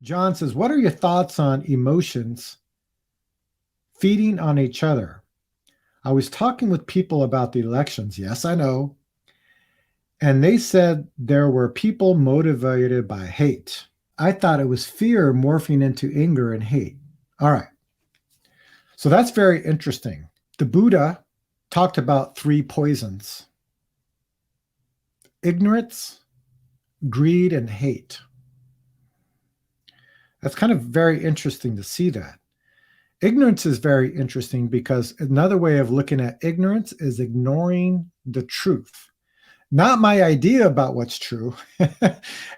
John says, what are your thoughts on emotions feeding on each other? I was talking with people about the elections. Yes, I know. And they said there were people motivated by hate. I thought it was fear morphing into anger and hate. All right. So that's very interesting. The Buddha talked about three poisons: ignorance, greed, and hate. That's kind of very interesting to see that. Ignorance is very interesting because another way of looking at ignorance is ignoring the truth. Not my idea about what's true.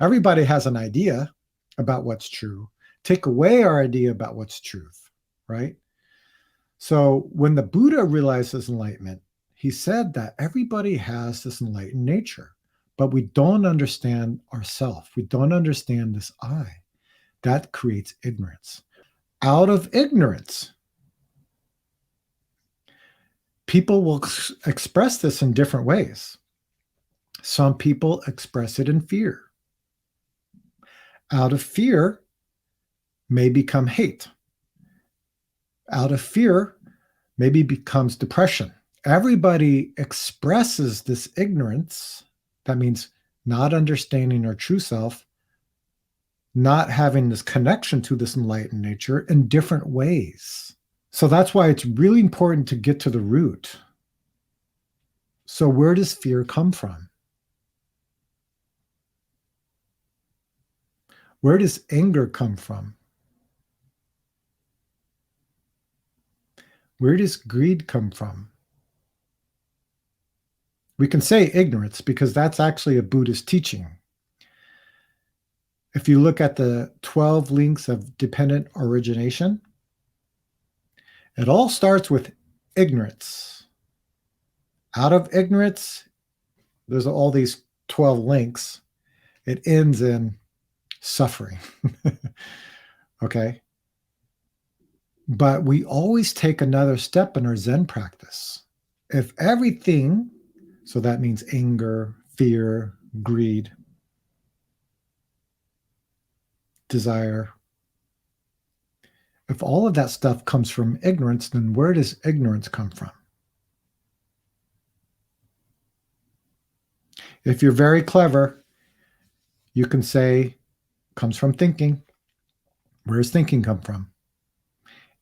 Everybody has an idea about what's true. Take away our idea about what's truth, right? So when the Buddha realized his enlightenment, he said that everybody has this enlightened nature, but we don't understand ourself. We don't understand this I. That creates ignorance. Out of ignorance, people will express this in different ways. Some people express it in fear. Out of fear may become hate. Out of fear maybe becomes depression. Everybody expresses this ignorance. That means not understanding our true self, not having this connection to this enlightened nature in different ways. So that's why it's really important to get to the root. So where does fear come from? Where does anger come from? Where does greed come from? We can say ignorance because that's actually a Buddhist teaching. If you look at the 12 links of dependent origination, it all starts with ignorance. Out of ignorance, there's all these 12 links. It ends in suffering. Okay? But we always take another step in our Zen practice. If everything, so that means anger, fear, greed, desire, if all of that stuff comes from ignorance, then where does ignorance come from? If you're very clever, you can say, comes from thinking. Where does thinking come from?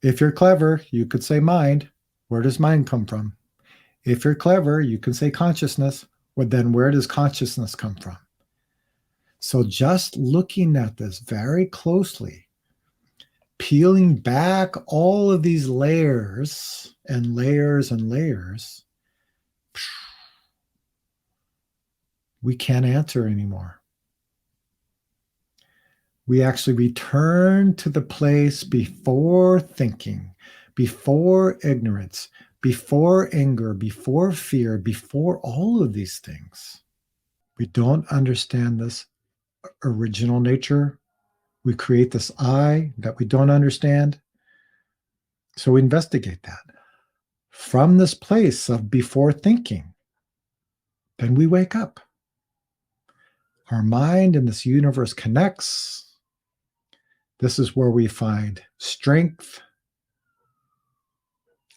If you're clever, you could say mind. Where does mind come from? If you're clever, you can say consciousness. Well, then where does consciousness come from? So just looking at this very closely, peeling back all of these layers and layers and layers, we can't answer anymore. We actually return to the place before thinking, before ignorance, before anger, before fear, before all of these things. We don't understand this original nature. We create this I that we don't understand. So we investigate that. From this place of before thinking, then we wake up. Our mind and this universe connects. This is where we find strength,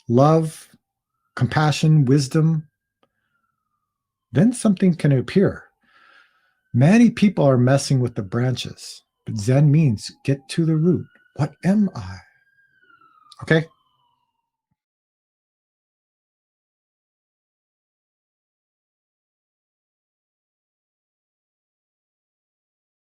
love, compassion, wisdom. Then something can appear. Many people are messing with the branches, but Zen means get to the root. What am I? Okay,